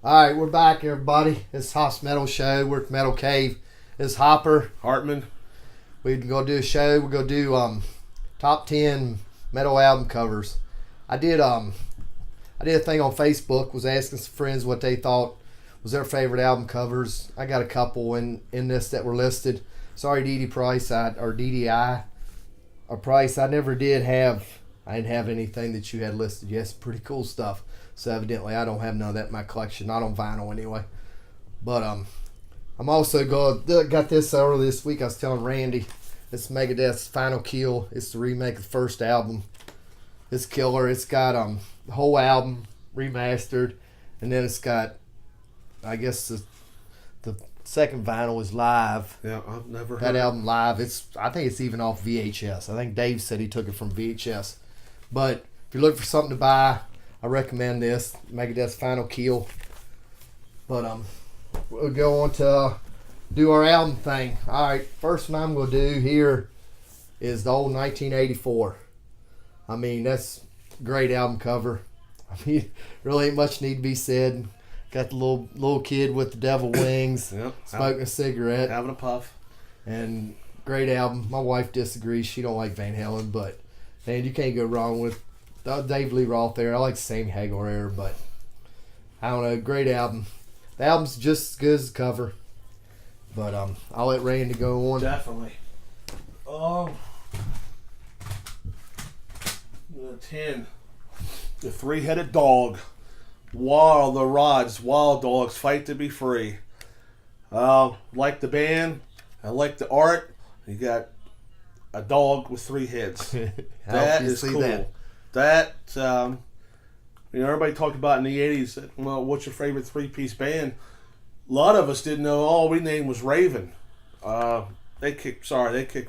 All right, we're back, everybody. It's Hoss Metal Show. We're at Metal Cave. It's Hopper. Hartman. We're gonna do a show. We're gonna do top 10 metal album covers. I did a thing on Facebook. Was asking some friends what they thought was their favorite album covers. I got a couple in this that were listed. Sorry, DDI or Price. I never did have. I didn't have anything that you had listed. Yes, pretty cool stuff. So evidently I don't have none of that in my collection. Not on vinyl anyway. But I'm also got this earlier this week. I was telling Randy, it's Megadeth's Final Kill. It's the remake of the first album. It's killer. It's got the whole album remastered, and then it's got, I guess the second vinyl is live. Yeah, I've never heard that album live. I think it's even off VHS. I think Dave said he took it from VHS. But if you're looking for something to buy, I recommend this, Megadeth's Final Kill. But we'll go on to do our album thing. All right, first one I'm going to do here is the old 1984. I mean, that's a great album cover. I mean, really ain't much need to be said. Got the little kid with the devil wings, yep, smoking a cigarette, having a puff, and great album. My wife disagrees; she don't like Van Halen, but man, you can't go wrong with Dave Lee Roth there. I like Sammy Hagar there, but I don't know. Great album. The album's just as good as the cover. But I'll let Randy go on. Definitely. The 10. The three-headed dog. While the rods, wild dogs fight to be free. Like the band, I like the art. You got a dog with three heads. That is cool. That everybody talked about in the 80s. Well, what's your favorite three-piece band? A lot of us didn't know. All we named was Raven. They kicked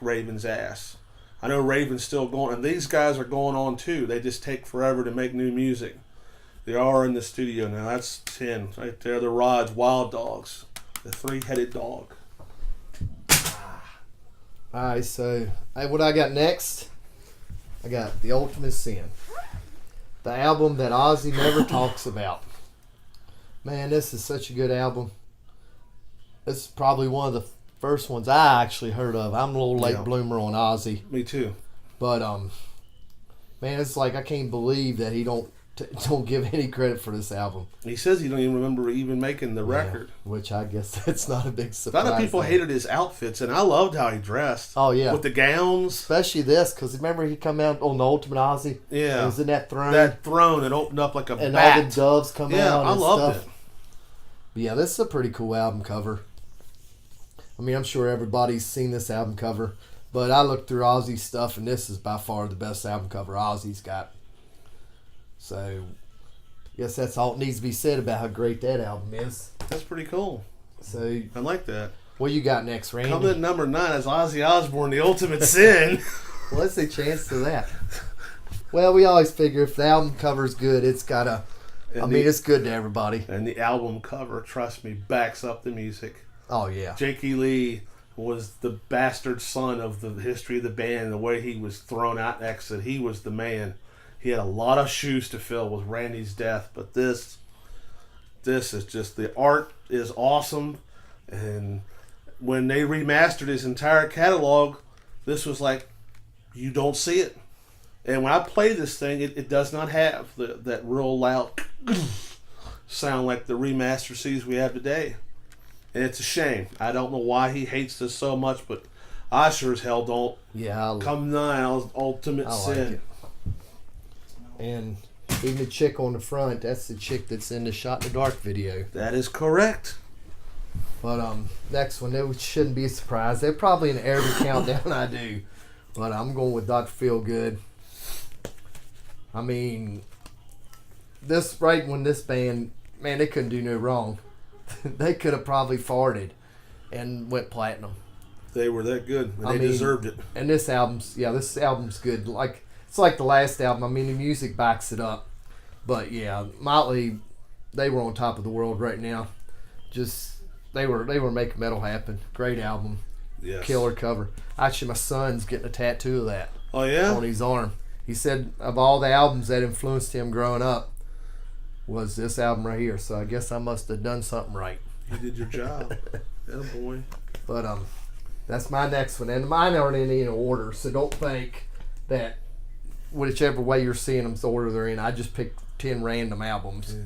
Raven's ass. I know Raven's still going, and these guys are going on too. They just take forever to make new music. They are in the studio now. That's 10 right there. The Rods, Wild Dogs, the three-headed dog. All right, so what I got next? I got The Ultimate Sin, the album that Ozzy never talks about. Man, this is such a good album. This is probably one of the first ones I actually heard of. I'm a little late bloomer on Ozzy. Me too. But man, it's like I can't believe that he don't give any credit for this album. He says he don't even remember even making the record. Which I guess that's not a big surprise. A lot of people hated his outfits, and I loved how he dressed. Oh, yeah. With the gowns. Especially this, because remember he come out on the Ultimate Ozzy? Yeah. It was in that throne. That throne, it opened up like a and bat. all the doves come out. Yeah, I loved stuff. it. But yeah, this is a pretty cool album cover. I mean, I'm sure everybody's seen this album cover, but I looked through Ozzy's stuff, and this is by far the best album cover Ozzy's got. So, I guess that's all it needs to be said about how great that album is. That's pretty cool. So I like that. What you got next, Randy? Coming at number 9 is Ozzy Osbourne, The Ultimate Sin. What's the chance of that? Well, we always figure if the album cover's good, it's got to... it's good to everybody. And the album cover, trust me, backs up the music. Oh, yeah. Jakey Lee was the bastard son of the history of the band. The way he was thrown out and exited, he was the man. He had a lot of shoes to fill with Randy's death, but this is just, the art is awesome. And when they remastered his entire catalog, this was like, you don't see it. And when I play this thing, it does not have that real loud sound like the remaster CDs we have today. And it's a shame. I don't know why he hates this so much, but I sure as hell don't. Yeah. Come nigh Ultimate Sin. Like it. And even the chick on the front, that's the chick that's in the Shot in the Dark video. That is correct. But next one, it shouldn't be a surprise. They're probably in every countdown I do. But I'm going with Dr. Feelgood. I mean, when this band, man, they couldn't do no wrong. They could have probably farted and went platinum. They were that good. And they deserved it. And this album's good. It's like the last album. I mean, the music backs it up. But yeah, Motley, they were on top of the world right now. Just they were making metal happen. Great album. Yes. Killer cover. Actually, my son's getting a tattoo of that. Oh yeah? On his arm. He said of all the albums that influenced him growing up, was this album right here. So I guess I must have done something right. You did your job. Yeah, boy. But that's my next one, and mine aren't in any order. So don't think that whichever way you're seeing them, the order they're in. I just picked 10 random albums. Yeah.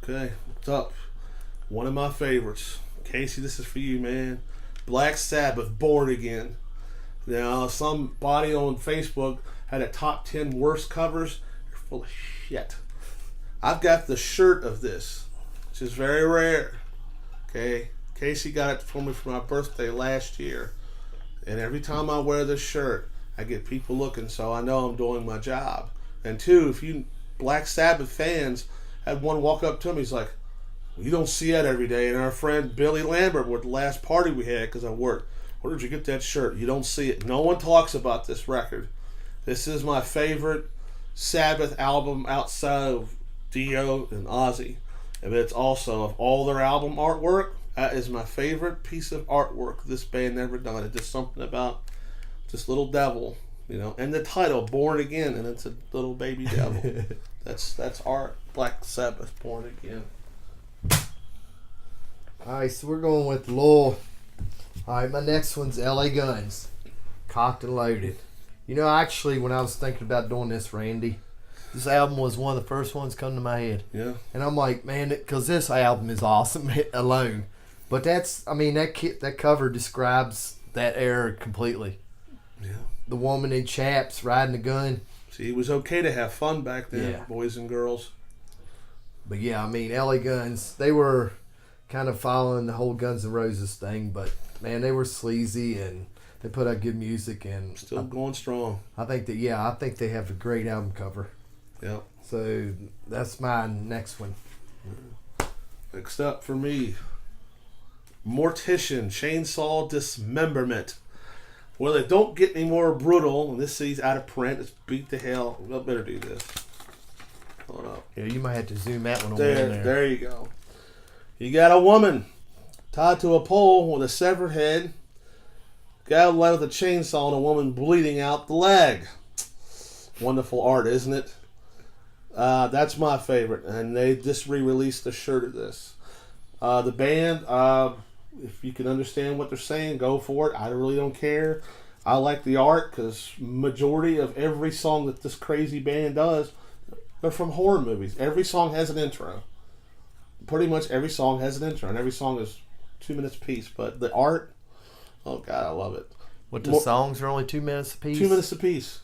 Okay, what's up? One of my favorites, Casey. This is for you, man. Black Sabbath, Born Again. Now, somebody on Facebook had a top 10 worst covers. You're full of shit. I've got the shirt of this, which is very rare. Okay, Casey got it for me for my birthday last year, and every time I wear this shirt, I get people looking, so I know I'm doing my job. And two, if you Black Sabbath fans had one walk up to me, he's like, "You don't see that every day." And our friend Billy Lambert, with the last party we had, because I worked, "Where did you get that shirt? You don't see it." No one talks about this record. This is my favorite Sabbath album outside of Dio and Ozzy. And it's also, of all their album artwork, that is my favorite piece of artwork this band ever done. It's just something about this little devil, and the title, Born Again, and it's a little baby devil. That's art. Black Sabbath, Born Again. Alright, so we're going with Lowell. Alright, my next one's LA Guns, Cocked and Loaded. Actually, when I was thinking about doing this, Randy, this album was one of the first ones come to my head. Yeah. And I'm like, man, because this album is awesome alone. But that cover describes that era completely. Yeah. The woman in chaps riding a gun. See, it was okay to have fun back then, Yeah. boys and girls. But yeah, LA Guns, they were kind of following the whole Guns N' Roses thing, but man, they were sleazy and they put out good music and Still going strong. I think they have a great album cover. Yeah. So that's my next one. Next up for me, Mortician, Chainsaw Dismemberment. Well, it don't get any more brutal. And this CD's out of print. It's beat to hell. I better do this. Hold up. Yeah, you might have to zoom that one over in there. There you go. You got a woman tied to a pole with a severed head. Guy with a chainsaw and a woman bleeding out the leg. Wonderful art, isn't it? That's my favorite, and they just re-released a shirt of this. The band, if you can understand what they're saying, go for it. I really don't care. I like the art because majority of every song that this crazy band does, they're from horror movies. Every song has an intro. Pretty much every song has an intro, and every song is 2 minutes apiece. But the art, oh God, I love it. What, the songs are only 2 minutes apiece? 2 minutes apiece.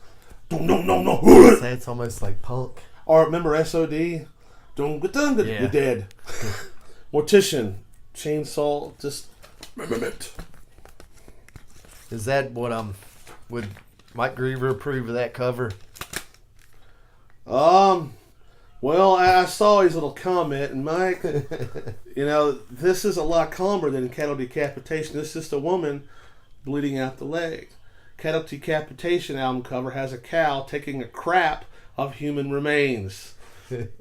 No. It's almost like punk. Or remember SOD? You're dead. Mortician, Chainsaw Dismemberment. Is that what would Mike Griever approve of that cover? Well, I saw his little comment, and Mike, this is a lot calmer than Cattle Decapitation. This is just a woman bleeding out the leg. Cattle Decapitation album cover has a cow taking a crap of human remains.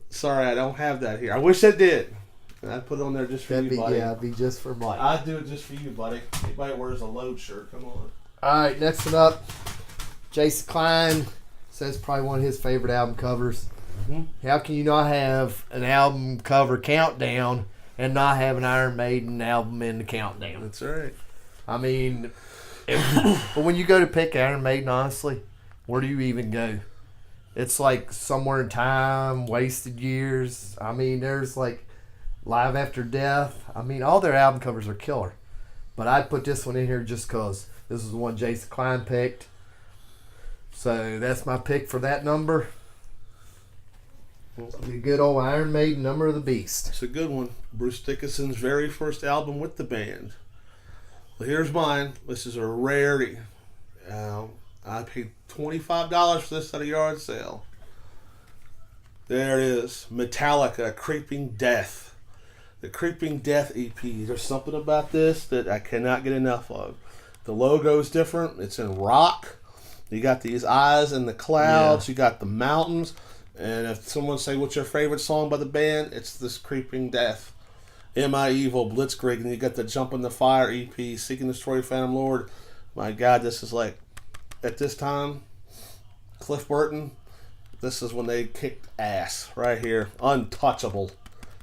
Sorry, I don't have that here. I wish I did. And I'd put it on there just for you, buddy. Yeah, it'd be just for Mike. I'd do it just for you, buddy. Anybody wears a load shirt, come on. Alright, next one up. Jason Klein says probably one of his favorite album covers. Mm-hmm. How can you not have an album cover countdown and not have an Iron Maiden album in the countdown? That's right. But when you go to pick Iron Maiden, honestly, where do you even go? It's like Somewhere in Time, Wasted Years. There's like Live After Death. All their album covers are killer. But I put this one in here just because this is the one Jason Klein picked. So that's my pick for that number. The good old Iron Maiden, Number of the Beast. It's a good one. Bruce Dickinson's very first album with the band. Well, here's mine. This is a rarity. I paid $25 for this at a yard sale. There it is. Metallica, Creeping Death. The Creeping Death EP. There's something about this that I cannot get enough of. The logo's different. It's in rock. You got these eyes in the clouds. Yeah. You got the mountains. And if someone say, what's your favorite song by the band? It's this Creeping Death. Am I Evil, Blitzkrieg, and you got the Jump in the Fire EP, Seek and Destroy Phantom Lord. My God, this is like, at this time, Cliff Burton, This is when they kicked ass right here. Untouchable.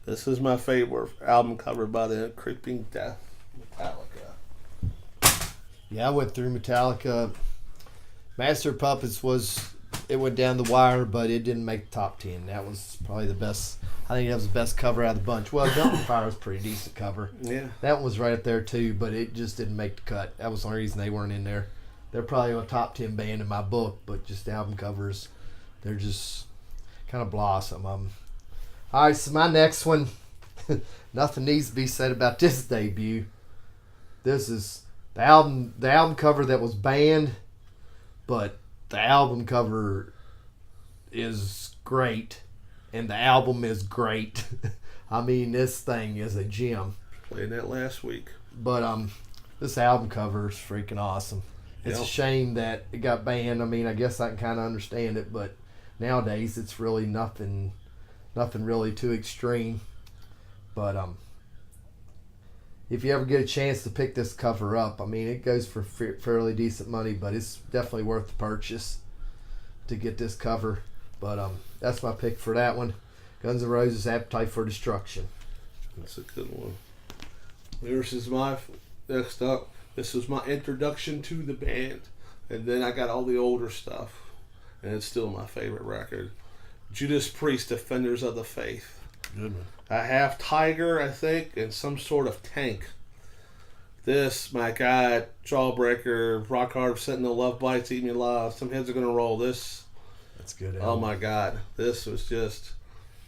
This is my favorite album cover by the Creeping Death Metallica. Yeah, I went through Metallica. Master of Puppets it went down the wire, but it didn't make the top 10. That was probably the best. I think that was the best cover out of the bunch. Well, Jumping Fire was a pretty decent cover. Yeah. That one was right up there too, but it just didn't make the cut. That was the only reason they weren't in there. They're probably a top 10 band in my book, but just album covers, they're just kind of blossom. All right, so my next one, nothing needs to be said about this debut. This is the album cover that was banned, but the album cover is great, and the album is great. I mean, this thing is a gem. Played that last week. But this album cover is freaking awesome. It's a shame that it got banned. I mean, I guess I can kind of understand it, but nowadays it's really nothing really too extreme. But if you ever get a chance to pick this cover up, I mean, it goes for fairly decent money, but it's definitely worth the purchase to get this cover. But that's my pick for that one. Guns N' Roses, Appetite for Destruction. That's a good one. This is my next up. This was my introduction to the band, and then I got all the older stuff, and it's still my favorite record. Judas Priest, Defenders of the Faith. Good one. A half tiger, I think, and some sort of tank. This, my God, Jawbreaker, Rock Hard, Sentinel, Love Bites, Eat Me Alive. Some heads are gonna roll. This. That's good. Oh my God, this was just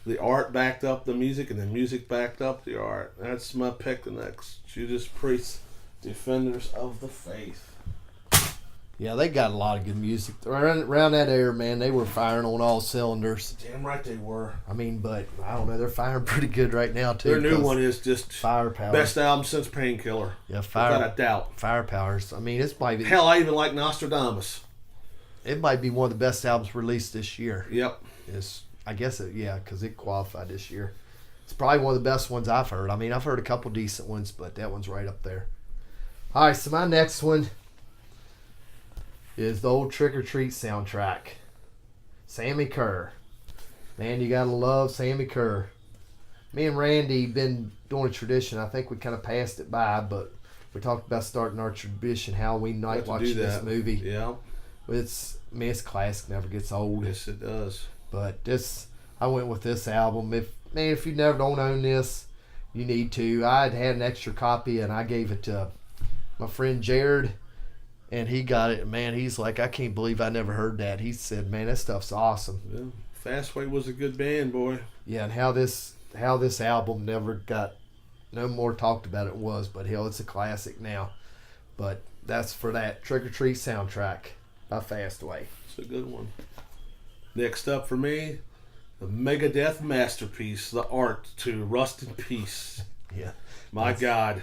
the art backed up the music, and the music backed up the art. That's my pick. The next Judas Priest, Defenders of the Faith. Yeah, they got a lot of good music. Around that era, man, they were firing on all cylinders. Damn right they were. I mean, but I don't know, they're firing pretty good right now, too. Their new one is just Firepower. best album since Painkiller. Yeah, without a doubt. Firepowers. I mean, it's might be... Hell, I even like Nostradamus. It might be one of the best albums released this year. Yep. I guess because it qualified this year. It's probably one of the best ones I've heard. I mean, I've heard a couple decent ones, but that one's right up there. All right, so my next one is the old Trick or Treat soundtrack. Sammy Kerr. Man, you gotta love Sammy Kerr. Me and Randy been doing a tradition. I think we kind of passed it by, but we talked about starting our tradition Halloween night watching this movie. Yeah. It's classic, never gets old. Yes, it does. But I went with this album. If you never don't own this, you need to. I had an extra copy and I gave it to my friend Jared, and he got it. Man, he's like, I can't believe I never heard that. He said, man, that stuff's awesome. Yeah. Fastway was a good band, boy. Yeah, and how this album never got no more talked about it was, but hell, it's a classic now. But that's for that Trick or Treat soundtrack by Fastway. It's a good one. Next up for me, the Megadeth masterpiece, The Art to Rust in Peace. Yeah. My God.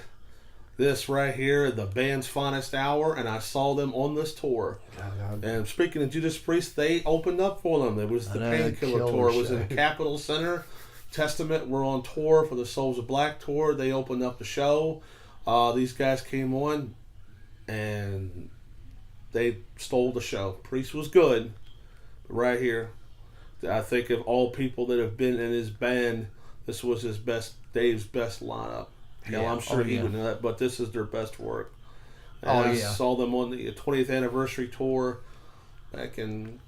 This right here, the band's finest hour, and I saw them on this tour. God. And speaking of Judas Priest, they opened up for them. It was the Painkiller tour. It was in Capitol Center. Testament were on tour for the Souls of Black tour. They opened up the show. These guys came on, and they stole the show. Priest was good, but right here, I think of all people that have been in his band, this was Dave's best lineup. Hell, I'm sure he would know that, but this is their best work. And I saw them on the 20th anniversary tour back in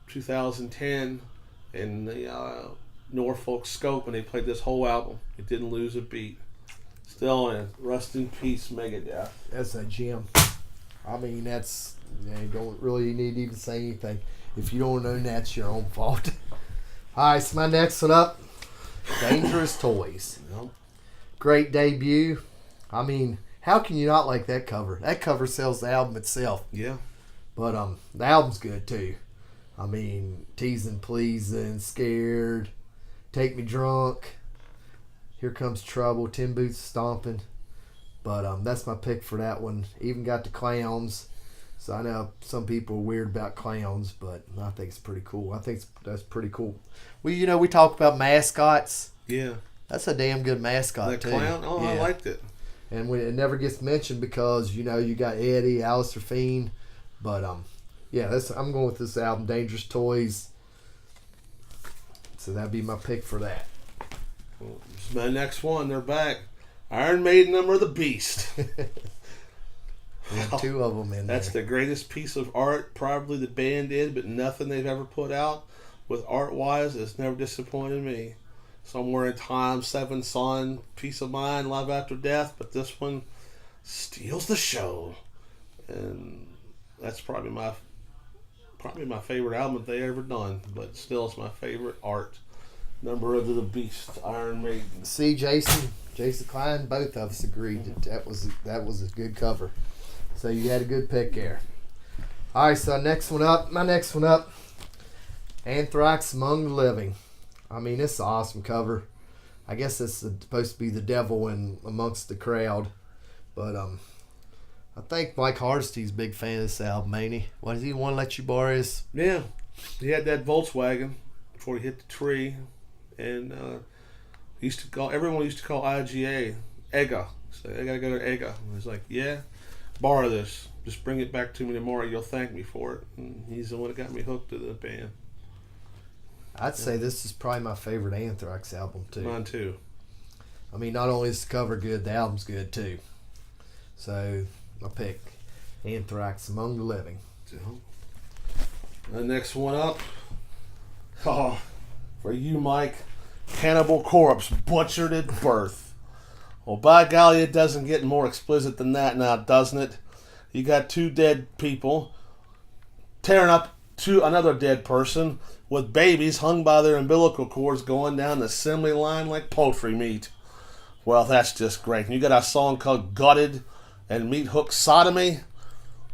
2010 in the Norfolk Scope, and they played this whole album. It didn't lose a beat. Still in Rust in Peace, Megadeth. That's a gem. I mean, you don't really need to even say anything. If you don't know, that's your own fault. All right, so my next one up, Dangerous Toys. Great debut. I mean, how can you not like that cover? That cover sells the album itself. Yeah. But the album's good too. I mean, Teasing, Pleasing, Scared, Take Me Drunk, Here Comes Trouble, Tin Boots Stomping. But that's my pick for that one. Even got the clowns. So I know some people are weird about clowns, but I think it's pretty cool. I think that's pretty cool. Well, we talk about mascots. Yeah. That's a damn good mascot, too. The clown? Oh, yeah. I liked it. And it never gets mentioned because, you got Eddie, Alistair Fiend. But, I'm going with this album, Dangerous Toys. So that'd be my pick for that. This is my next one. They're back. Iron Maiden, Number of the Beast. We have two of them in That's there. the greatest piece of art probably the band did, but nothing they've ever put out with art-wise has never disappointed me. Somewhere in Time, Seven Son, Peace of Mind, Live After Death, but this one steals the show. And that's probably my favorite album that they ever done, but still it's my favorite art. Number of the Beast, Iron Maiden. See, Jason Klein, both of us agreed that was a good cover. So you had a good pick there. All right, so my next one up, Anthrax, Among the Living. I mean, it's an awesome cover. I guess it's supposed to be the devil in amongst the crowd, but I think Mike Hardisty's a big fan of this album, ain't he? What, does he want to let you borrow his? Yeah, he had that Volkswagen before he hit the tree, and everyone used to call IGA Ega. So I gotta go to Ega. And he's like, yeah, borrow this. Just bring it back to me tomorrow. You'll thank me for it. And he's the one that got me hooked to the band. I'd say this is probably my favorite Anthrax album too. Mine too. I mean, not only is the cover good, the album's good too. So I pick Anthrax, Among the Living. The next one up, for you, Mike, Cannibal Corpse, Butchered at Birth. Well, by golly, it doesn't get more explicit than that now, doesn't it? You got two dead people tearing up to another dead person with babies hung by their umbilical cords going down the assembly line like poultry meat. Well, that's just great. And you got a song called Gutted and Meat Hook Sodomy.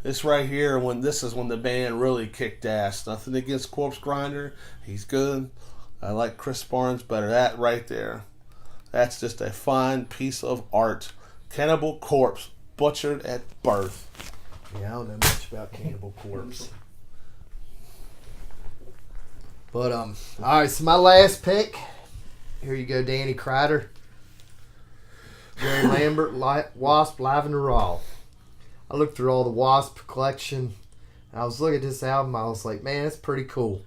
This right here, this is when the band really kicked ass. Nothing against Corpse Grinder. He's good. I like Chris Barnes better. That right there. That's just a fine piece of art. Cannibal Corpse, Butchered at Birth. Yeah, I don't know much about Cannibal Corpse. But, alright, so my last pick. Here you go, Danny Crider. Gary Lambert, Wasp, Live and Raw. I looked through all the Wasp collection. And I was looking at this album. I was like, man, it's pretty cool.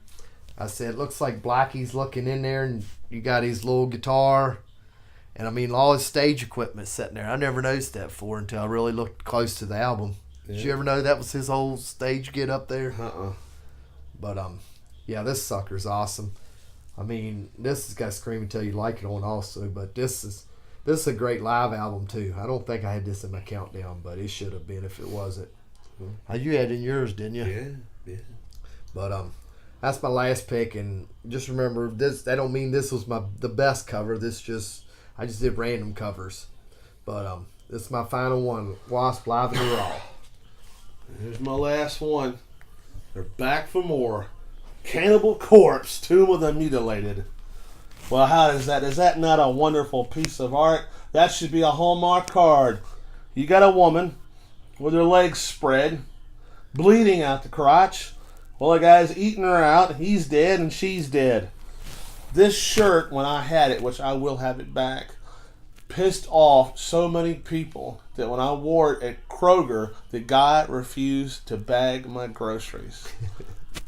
I said, it looks like Blackie's looking in there, and you got his little guitar. And I mean, all his stage equipment sitting there. I never noticed that before until I really looked close to the album. Yeah. Did you ever know that was his whole stage get up there? But, yeah, this sucker's awesome. I mean, this has got Scream Until You Like It on also, but this is a great live album too. I don't think I had this in my countdown, but it should have been if it wasn't. You had it in yours, didn't you? Yeah. But that's my last pick, and just remember this. That don't mean this was the best cover. I just did random covers, but this is my final one. Wasp, Live and Raw. Here's my last one. They're back for more. Cannibal Corpse, Tomb of the Mutilated. Well, how is that? Is that not a wonderful piece of art? That should be a Hallmark card. You got a woman with her legs spread, bleeding out the crotch. Well, the guy's eating her out. He's dead and she's dead. This shirt, when I had it, which I will have it back, pissed off so many people that when I wore it at Kroger, the guy refused to bag my groceries.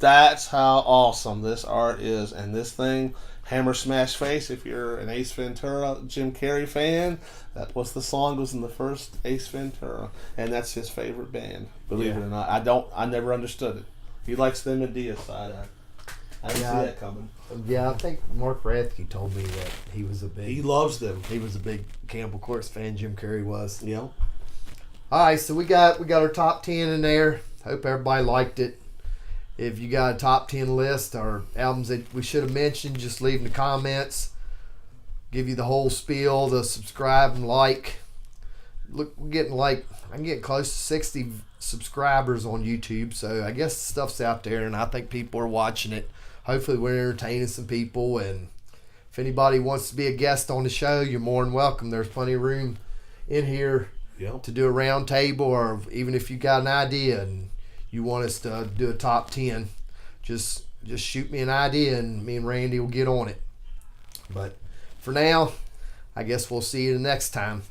That's how awesome this art is. And this thing, Hammer Smash Face, if you're an Ace Ventura Jim Carrey fan, that was the song was in the first Ace Ventura, and that's his favorite band, believe it or not. I never understood it. He likes the Medea side. I didn't see that coming. Yeah, I think Mark Rathke told me that he loves them. He was a big Cannibal Corpse fan. Jim Carrey was. Yeah. All right, so we got our top 10 in there. Hope everybody liked it. If you got a top 10 list or albums that we should have mentioned, just leave in the comments. Give you the whole spiel, the subscribe and like. Look, I'm getting close to 60 subscribers on YouTube, so I guess the stuff's out there, and I think people are watching it. Hopefully we're entertaining some people, and if anybody wants to be a guest on the show, you're more than welcome. There's plenty of room in here to do a round table, or even if you got an idea and you want us to do a top 10, just shoot me an idea and me and Randy will get on it. But for now, I guess we'll see you the next time.